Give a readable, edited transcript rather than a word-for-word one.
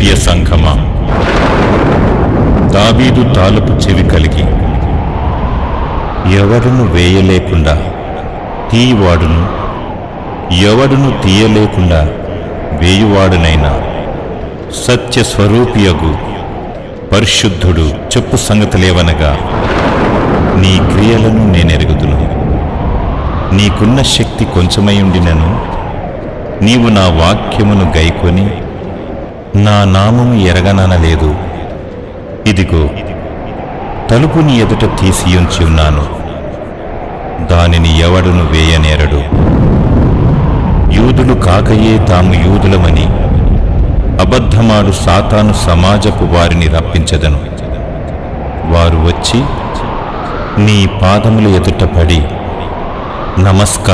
ప్రియ సంఘమా, దావీదు తాలపు చెవి కలిగి ఎవడును వేయలేకుండా తీయవాడును, ఎవడును తీయలేకుండా వేయువాడునైనా సత్యస్వరూపియగు పరిశుద్ధుడు చెప్పు సంగతులేవనగా, నీ క్రియలను నేనెరుగుదును. నీకున్న శక్తి కొంచెమైయుండినను నీవు నా వాక్యమును గైకొని నా నామము ఎరగననలేదు. ఇదిగో, తలుపు నీ ఎదుట తీసియుంచి ఉన్నాను, దానిని ఎవడును వేయనేరడు. యూదులు కాకయే తాము యూదులమని అబద్ధమాడు సాతాను సమాజపు వారిని రప్పించదను. వారు వచ్చి నీ పాదముల ఎదుట పడి నమస్కారం